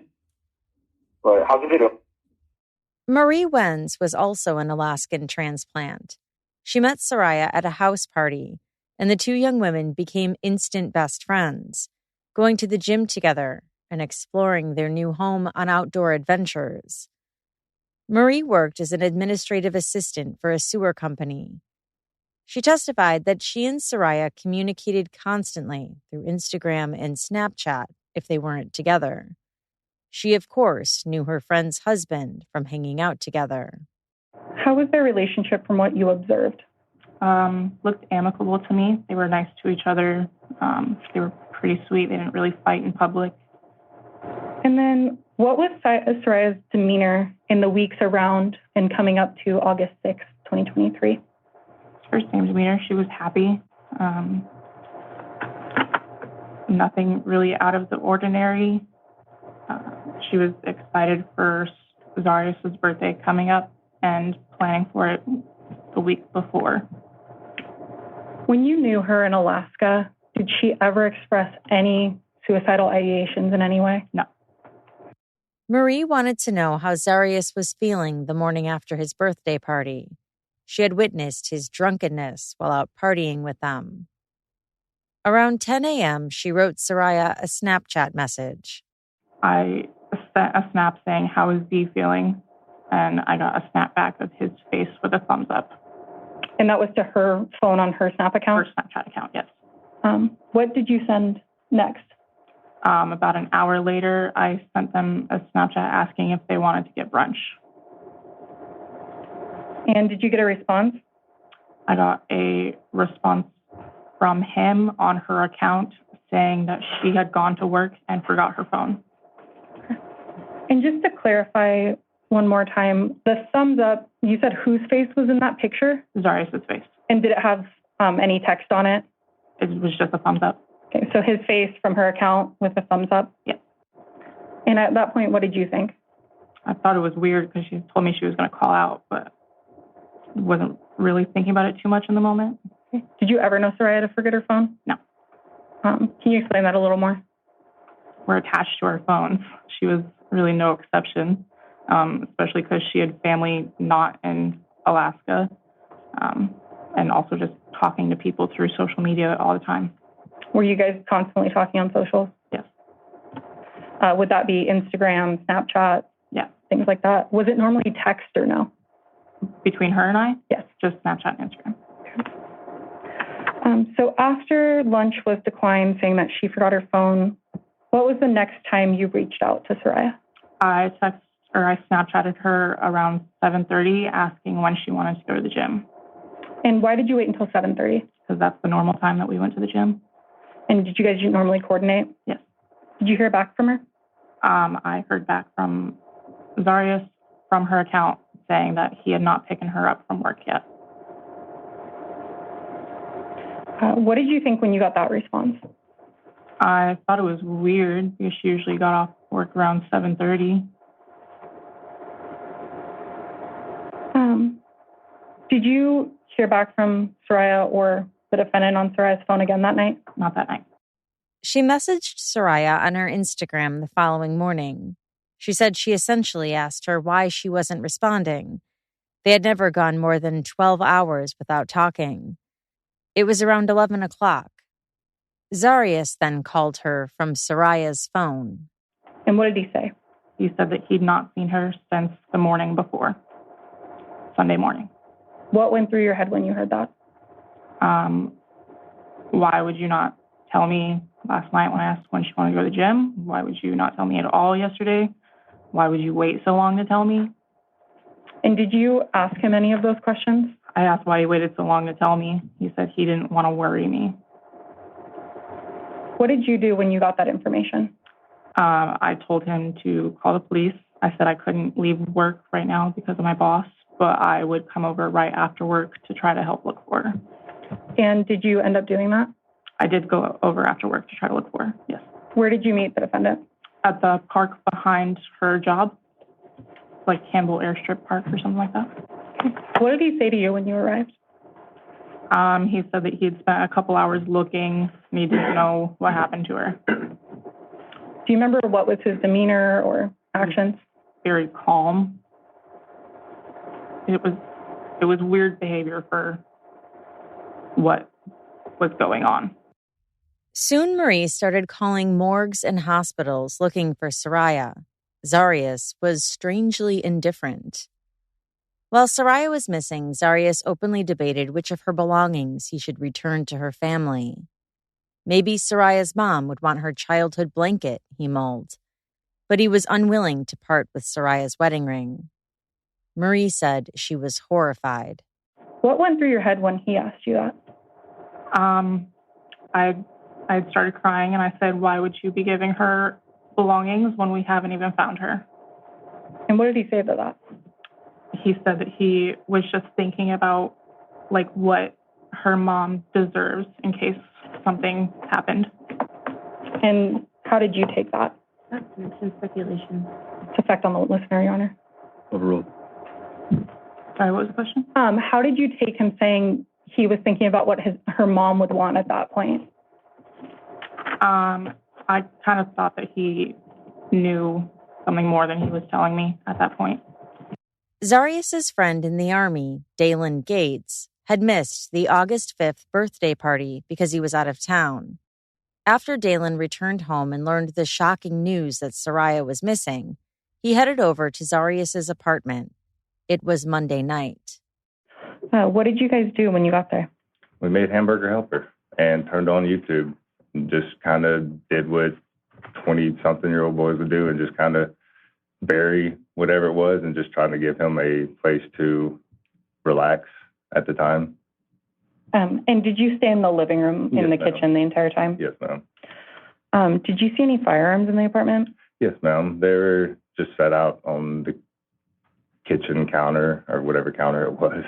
But how's the video? Marie Wenz was also an Alaskan transplant. She met Saria at a house party, and the two young women became instant best friends, going to the gym together and exploring their new home on outdoor adventures. Marie worked as an administrative assistant for a sewer company. She testified that she and Saria communicated constantly through Instagram and Snapchat if they weren't together. She, of course, knew her friend's husband from hanging out together. How was their relationship from what you observed? Looked amicable to me. They were nice to each other. They were pretty sweet. They didn't really fight in public. And then what was Saria's demeanor in the weeks around and coming up to August 6th, 2023? Her same demeanor. She was happy. Nothing really out of the ordinary. she was excited for Zarrius' birthday coming up and planning for it the week before. When you knew her in Alaska, did she ever express any suicidal ideations in any way? No. Marie wanted to know how Zarrius was feeling the morning after his birthday party. She had witnessed his drunkenness while out partying with them. Around 10 a.m., she wrote Saria a Snapchat message. I sent a snap saying, "How is Z feeling?" And I got a snap back of his face with a thumbs up. And that was to her phone on her Snap account? Her Snapchat account, yes. What did you send next? About an hour later, I sent them a Snapchat asking if they wanted to get brunch. And did you get a response? I got a response from him on her account saying that she had gone to work and forgot her phone. And just to clarify one more time, the thumbs up, you said whose face was in that picture? Zarrius' face. And did it have any text on it? It was just a thumbs up. Okay, so his face from her account with a thumbs up? Yeah. And at that point, what did you think? I thought it was weird because she told me she was going to call out, but wasn't really thinking about it too much in the moment. Okay. Did you ever know Saria to forget her phone? No. Can you explain that a little more? We're attached to our phones. She was really no exception, especially because she had family not in Alaska, and also just talking to people through social media all the time. Were you guys constantly talking on socials? Yes. Would that be Instagram, Snapchat? Yeah. Things like that? Was it normally text or no? Between her and I? Yes. Just Snapchat and Instagram. So after lunch was declined, saying that she forgot her phone, what was the next time you reached out to Saria? I Snapchatted her around 7:30 asking when she wanted to go to the gym. And why did you wait until 7:30? Because that's the normal time that we went to the gym. And did you guys normally coordinate? Yes. Did you hear back from her? I heard back from Zarrius from her account saying that he had not picked her up from work yet. What did you think when you got that response? I thought it was weird because she usually got off work around 7:30. Did you hear back from Saria or the defendant on Saria's phone again that night? Not that night. She messaged Saria on her Instagram the following morning. She said she essentially asked her why she wasn't responding. They had never gone more than 12 hours without talking. It was around 11 o'clock. Zarrius then called her from Saria's phone. And what did he say? He said that he'd not seen her since the morning before, Sunday morning. What went through your head when you heard that? Why would you not tell me last night when I asked when she wanted to go to the gym? Why would you not tell me at all yesterday? Why would you wait so long to tell me? And did you ask him any of those questions? I asked why he waited so long to tell me. He said he didn't want to worry me. What did you do when you got that information? I told him to call the police. I said I couldn't leave work right now because of my boss, but I would come over right after work to try to help look for her. And did you end up doing that? I did go over after work to try to look for her, yes. Where did you meet the defendant? At the park behind her job, like Campbell Airstrip Park or something like that. What did he say to you when you arrived? He said that he had spent a couple hours looking and he didn't know what happened to her. Do you remember what was his demeanor or actions? Very calm. It was weird behavior for what was going on. Soon Marie started calling morgues and hospitals looking for Saria. Zarrius was strangely indifferent. While Saria was missing, Zarrius openly debated which of her belongings he should return to her family. Maybe Saria's mom would want her childhood blanket, he mulled. But he was unwilling to part with Saria's wedding ring. Marie said she was horrified. What went through your head when he asked you that? I started crying and I said, why would you be giving her belongings when we haven't even found her? And what did he say to that? He said that he was just thinking about like what her mom deserves in case something happened. And how did you take that? It's in speculation. It's effect on the listener, Your Honor. Overruled. Sorry, what was the question? How did you take him saying he was thinking about what her mom would want at that point? I kind of thought that he knew something more than he was telling me at that point. Zarrius' friend in the Army, Dalen Gates, had missed the August 5th birthday party because he was out of town. After Dalen returned home and learned the shocking news that Saria was missing, he headed over to Zarrius' apartment. It was Monday night. What did you guys do when you got there? We made Hamburger Helper and turned on YouTube and just kind of did what 20-something-year-old boys would do and just kind of bury whatever it was and just trying to give him a place to relax at the time. And did you stay in the living room, in the kitchen the entire time? Yes, ma'am. Did you see any firearms in the apartment? Yes, ma'am. They were just set out on the kitchen counter or whatever counter it was.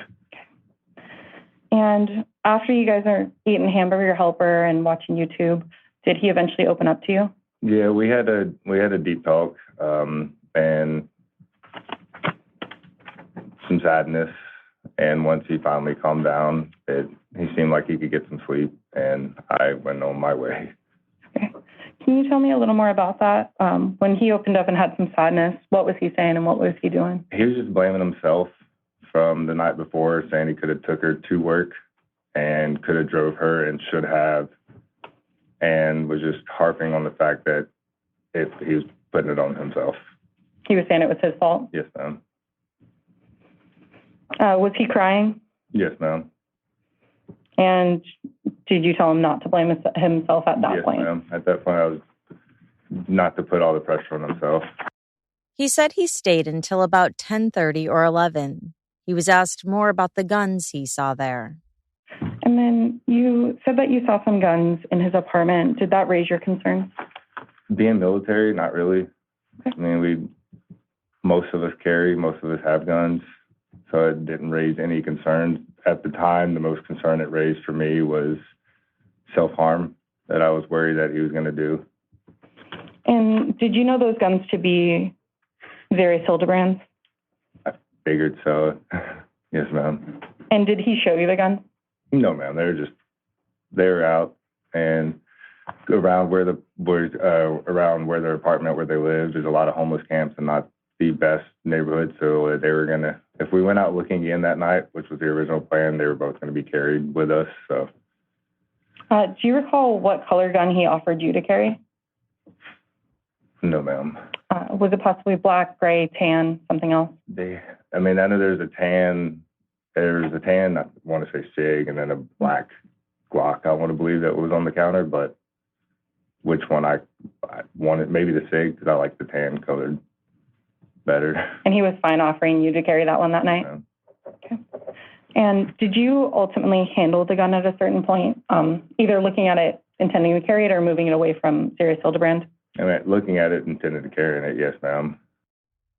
And after you guys are eating Hamburger Helper and watching YouTube, did he eventually open up to you? Yeah, we had a deep talk and some sadness. And once he finally calmed down, he seemed like he could get some sleep, and I went on my way. Okay. Can you tell me a little more about that? When he opened up and had some sadness, what was he saying and what was he doing? He was just blaming himself from the night before, saying he could have took her to work and could have drove her and should have, and was just harping on the fact that he was putting it on himself. He was saying it was his fault? Yes, ma'am. Was he crying? Yes, ma'am. And did you tell him not to blame himself at that point? Yes, ma'am. At that point, I was not to put all the pressure on himself. He said he stayed until about 10:30 or 11. He was asked more about the guns he saw there. And then you said that you saw some guns in his apartment. Did that raise your concerns? Being military, not really. Okay. I mean, most of us have guns, so it didn't raise any concerns. At the time, the most concern it raised for me was self-harm, that I was worried that he was going to do. And did you know those guns to be Zarrius Hildabrand's? I figured so. Yes, ma'am. And did he show you the guns? No, ma'am. They were out and around where their apartment where they lived. There's a lot of homeless camps and not the best neighborhood. So they were gonna, if we went out looking again that night, which was the original plan, they were both gonna be carried with us. So. Do you recall what color gun he offered you to carry? No, ma'am. Was it possibly black, gray, tan, something else? I know there's a tan. There's a tan, I want to say SIG, and then a black Glock, I want to believe, that was on the counter. But which one I wanted, maybe the SIG, because I like the tan colored better. And he was fine offering you to carry that one that night? Yeah. Okay. And did you ultimately handle the gun at a certain point, either looking at it, intending to carry it, or moving it away from Saria Hildabrand? Looking at it, intended to carry it, yes, ma'am.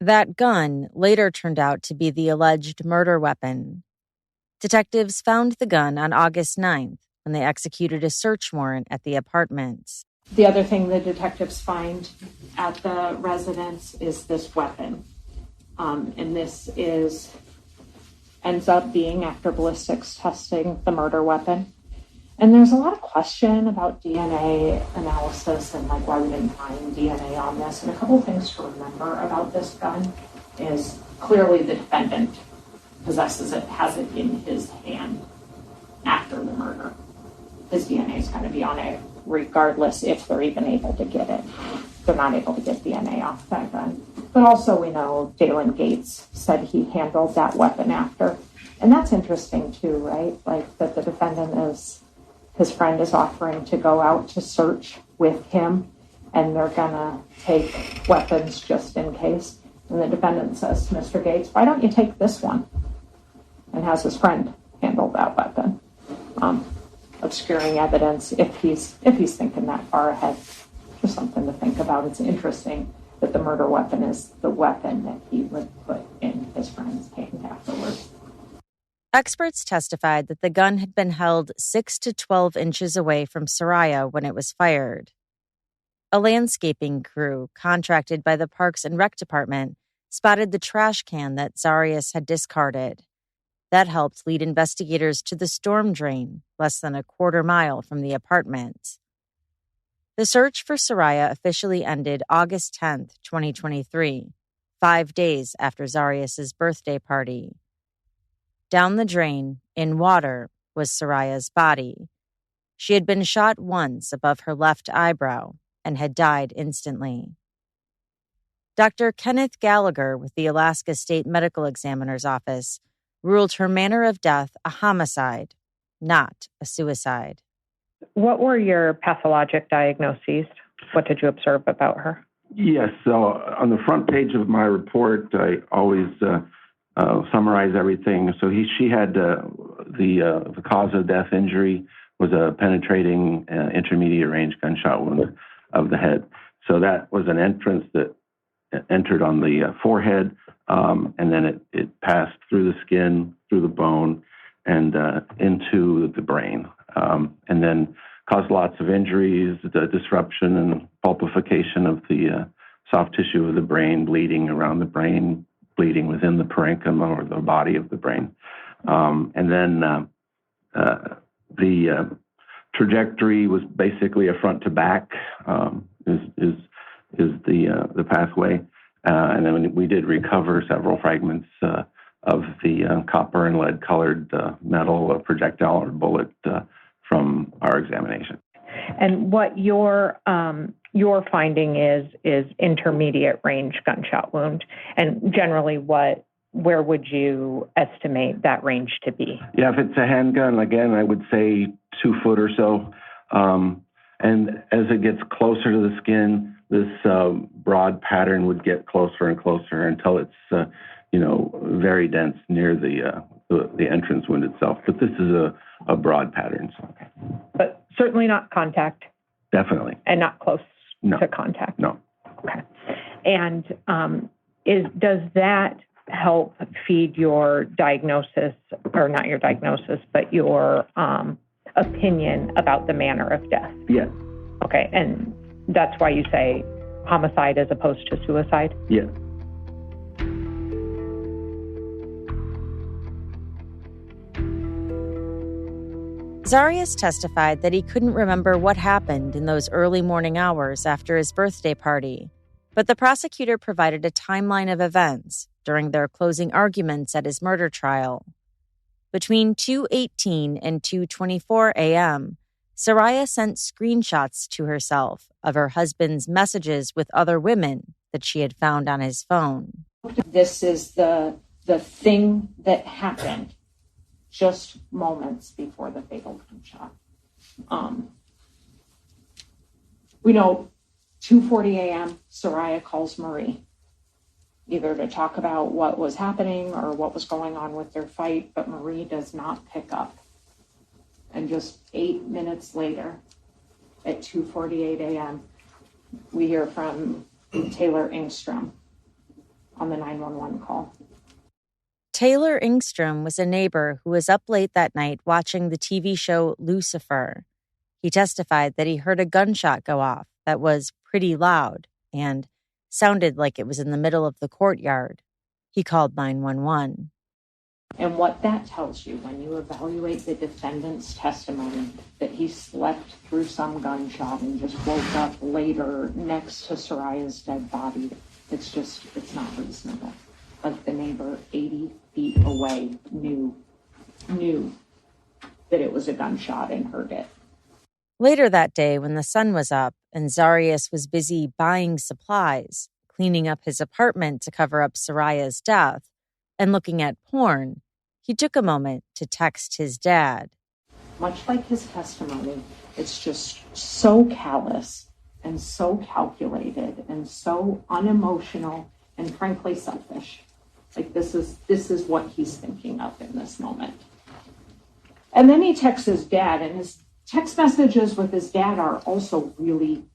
That gun later turned out to be the alleged murder weapon. Detectives found the gun on August 9th when they executed a search warrant at the apartments. The other thing the detectives find at the residence is this weapon. And this ends up being, after ballistics testing, the murder weapon. And there's a lot of question about DNA analysis and why we didn't find DNA on this. And a couple of things to remember about this gun is clearly the defendant possesses it, has it in his hand after the murder. His DNA is going to be on it regardless if they're even able to get it. They're not able to get DNA off that gun. But also we know Dalen Gates said he handled that weapon after. And that's interesting too, right? That the defendant his friend is offering to go out to search with him, and they're gonna take weapons just in case. And the defendant says to Mr. Gates, "Why don't you take this one?" And has his friend handle that weapon, obscuring evidence if he's thinking that far ahead. Just something to think about. It's interesting that the murder weapon is the weapon that he would put in his friend's hand afterwards. Experts testified that the gun had been held 6 to 12 inches away from Saria when it was fired. A landscaping crew contracted by the Parks and Rec Department spotted the trash can that Zarrius had discarded. That helped lead investigators to the storm drain, less than a quarter mile from the apartment. The search for Saria officially ended August 10th, 2023, 5 days after Zarrius' birthday party. Down the drain, in water, was Saria's body. She had been shot once above her left eyebrow and had died instantly. Dr. Kenneth Gallagher with the Alaska State Medical Examiner's Office ruled her manner of death a homicide, not a suicide. What were your pathologic diagnoses? What did you observe about her? Yes, so on the front page of my report, I always summarize everything. So she had the cause of death injury was a penetrating intermediate range gunshot wound of the head. So that was an entrance that entered on the forehead, and then it passed through the skin, through the bone, and into the brain, and then caused lots of injuries, the disruption and pulpification of the soft tissue of the brain, bleeding around the brain, bleeding within the parenchyma or the body of the brain. And then the trajectory was basically a front to back is the pathway. And then we did recover several fragments of the copper and lead colored metal projectile or bullet from our examination. And what your finding is intermediate range gunshot wound, and generally where would you estimate that range to be? Yeah, if it's a handgun, again, I would say 2 foot or so. And as it gets closer to the skin, this broad pattern would get closer and closer until it's, very dense near the entrance wound itself. But this is a broad pattern. So. But certainly not contact. Definitely. And not close No. to contact. No. Okay. And does that help feed your diagnosis, or not your diagnosis, but your opinion about the manner of death? Yeah. Okay. And that's why you say homicide as opposed to suicide? Yeah. Zarrius testified that he couldn't remember what happened in those early morning hours after his birthday party, but the prosecutor provided a timeline of events during their closing arguments at his murder trial. Between 2:18 and 2:24 a.m., Saria sent screenshots to herself of her husband's messages with other women that she had found on his phone. This is the thing that happened just moments before the fatal gunshot. We know 2:40 a.m., Saria calls Marie, either to talk about what was happening or what was going on with their fight, but Marie does not pick up. And just 8 minutes later, at 2:48 a.m., we hear from Taylor Engstrom on the 911 call. Taylor Engstrom was a neighbor who was up late that night watching the TV show Lucifer. He testified that he heard a gunshot go off that was pretty loud and sounded like it was in the middle of the courtyard. He called 911. And what that tells you when you evaluate the defendant's testimony that he slept through some gunshot and just woke up later next to Saria's dead body, it's not reasonable. Like the neighbor 80 feet away knew that it was a gunshot and heard it. Later that day, when the sun was up and Zarrius was busy buying supplies, cleaning up his apartment to cover up Saria's death, and looking at porn, he took a moment to text his dad. Much like his testimony, it's just so callous and so calculated and so unemotional and frankly selfish. Like this is what he's thinking of in this moment. And then he texts his dad, and his text messages with his dad are also really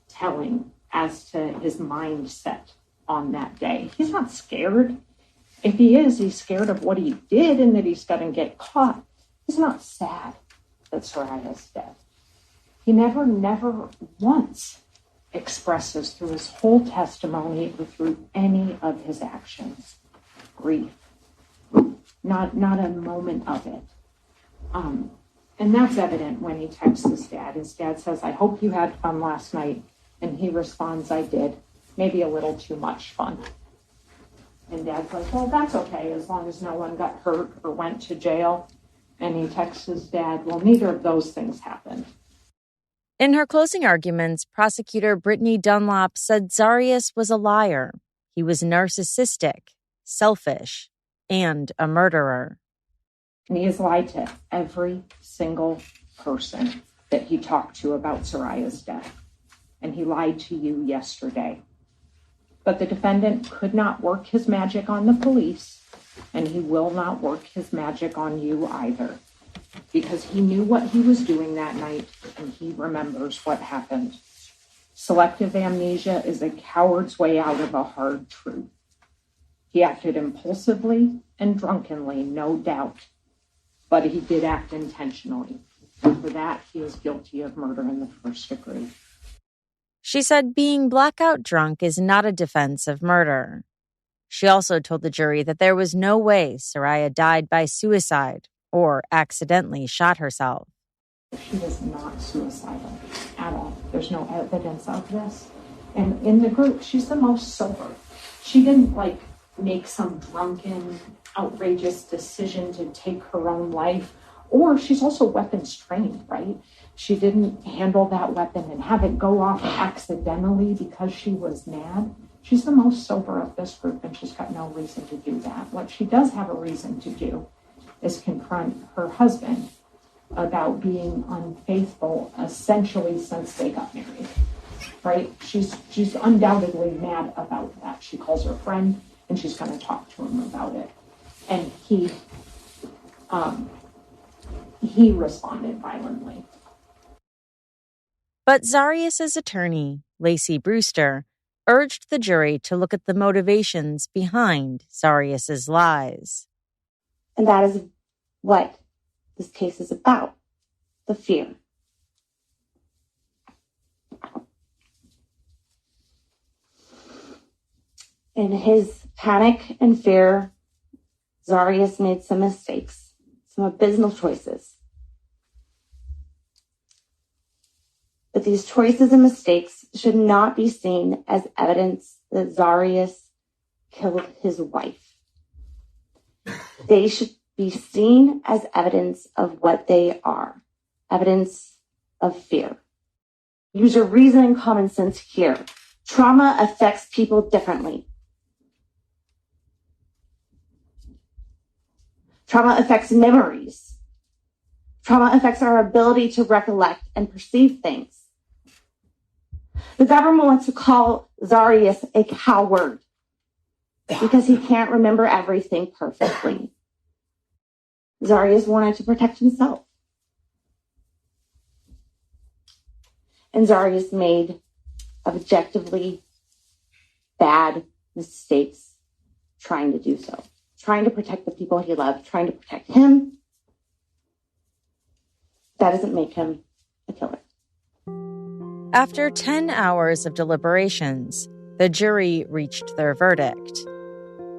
telling as to his mindset on that day. He's not scared. If he is, he's scared of what he did and that he's going to get caught. He's not sad that Saria's dead. He never once expresses through his whole testimony or through any of his actions. Grief. Not a moment of it. And that's evident when he texts his dad. His dad says, "I hope you had fun last night." And he responds, "I did. Maybe a little too much fun." And Dad's like, "Well, that's okay, as long as no one got hurt or went to jail." And he texts his dad, "Well, neither of those things happened." In her closing arguments, prosecutor Brittany Dunlop said Zarrius was a liar. He was narcissistic, selfish, and a murderer. And he has lied to every single person that he talked to about Saria's death. And he lied to you yesterday. But the defendant could not work his magic on the police, and he will not work his magic on you either, because he knew what he was doing that night, and he remembers what happened. Selective amnesia is a coward's way out of a hard truth. He acted impulsively and drunkenly, no doubt, but he did act intentionally. And for that, he is guilty of murder in the first degree. She said being blackout drunk is not a defense of murder. She also told the jury that there was no way Saria died by suicide or accidentally shot herself. She was not suicidal at all. There's no evidence of this. And in the group, she's the most sober. She didn't make some drunken, outrageous decision to take her own life. Or she's also weapons trained, right? She didn't handle that weapon and have it go off accidentally because she was mad. She's the most sober of this group, and she's got no reason to do that. What she does have a reason to do is confront her husband about being unfaithful, essentially since they got married, right? She's undoubtedly mad about that. She calls her friend, and she's going to talk to him about it. And he responded violently. But Zarrius' attorney, Lacey Brewster, urged the jury to look at the motivations behind Zarrius' lies. And that is what this case is about, the fear. In his panic and fear, Zarrius made some mistakes, some abysmal choices. But these choices and mistakes should not be seen as evidence that Zarrius killed his wife. They should be seen as evidence of what they are, evidence of fear. Use your reason and common sense here. Trauma affects people differently. Trauma affects memories. Trauma affects our ability to recollect and perceive things. The government wants to call Zarrius a coward because he can't remember everything perfectly. Zarrius wanted to protect himself. And Zarrius made objectively bad mistakes trying to do so, trying to protect the people he loved, trying to protect him. That doesn't make him a killer. After 10 hours of deliberations, the jury reached their verdict.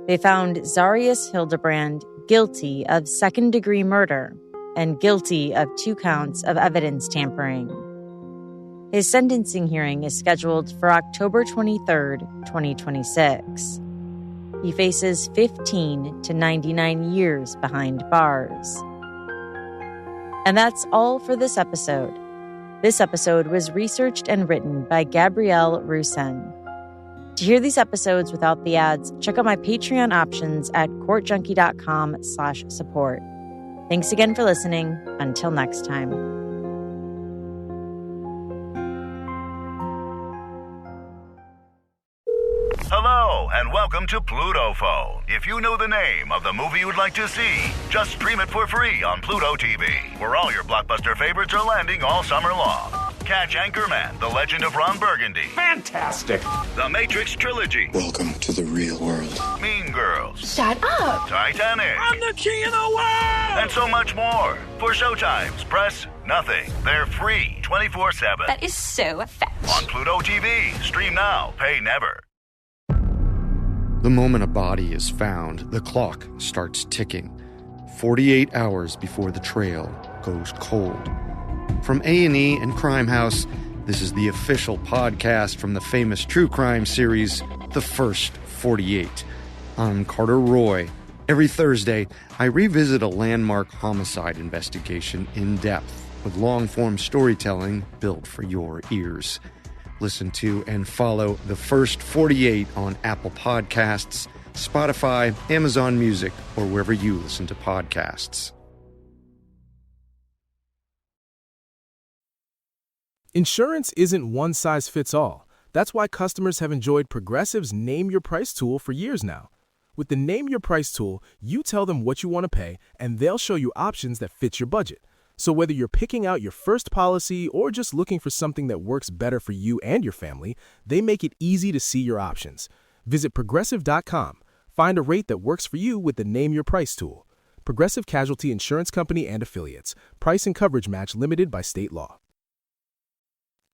They found Zarrius Hildabrand guilty of second-degree murder and guilty of 2 counts of evidence tampering. His sentencing hearing is scheduled for October 23, 2026. He faces 15 to 99 years behind bars. And that's all for this episode. This episode was researched and written by Gabrielle Roussin. To hear these episodes without the ads, check out my Patreon options at courtjunkie.com/support. Thanks again for listening. Until next time. Hello, and welcome to Pluto Phone. If you know the name of the movie you'd like to see, just stream it for free on Pluto TV, where all your blockbuster favorites are landing all summer long. Catch Anchorman, The Legend of Ron Burgundy. Fantastic. The Matrix Trilogy. Welcome to the real world. Mean Girls. Shut up. Titanic. I'm the king of the world. And so much more. For Showtime's Press Nothing. They're free 24/7. That is so fetch. On Pluto TV. Stream now. Pay never. The moment a body is found, the clock starts ticking. 48 hours before the trail goes cold. From A&E and Crime House, this is the official podcast from the famous true crime series, The First 48. I'm Carter Roy. Every Thursday, I revisit a landmark homicide investigation in depth with long-form storytelling built for your ears. Listen to and follow The First 48 on Apple Podcasts, Spotify, Amazon Music, or wherever you listen to podcasts. Insurance isn't one size fits all. That's why customers have enjoyed Progressive's Name Your Price tool for years now. With the Name Your Price tool, you tell them what you want to pay, and they'll show you options that fit your budget. So whether you're picking out your first policy or just looking for something that works better for you and your family, they make it easy to see your options. Visit Progressive.com. Find a rate that works for you with the Name Your Price tool. Progressive Casualty Insurance Company and Affiliates. Price and coverage match limited by state law.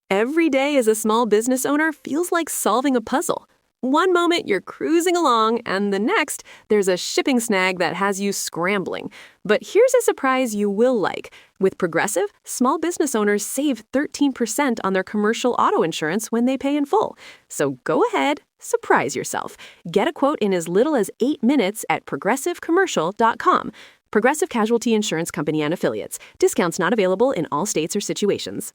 Every day as a small business owner feels like solving a puzzle. One moment you're cruising along, and the next, there's a shipping snag that has you scrambling. But here's a surprise you will like. With Progressive, small business owners save 13% on their commercial auto insurance when they pay in full. So go ahead, surprise yourself. Get a quote in as little as 8 minutes at progressivecommercial.com. Progressive Casualty Insurance Company and Affiliates. Discounts not available in all states or situations.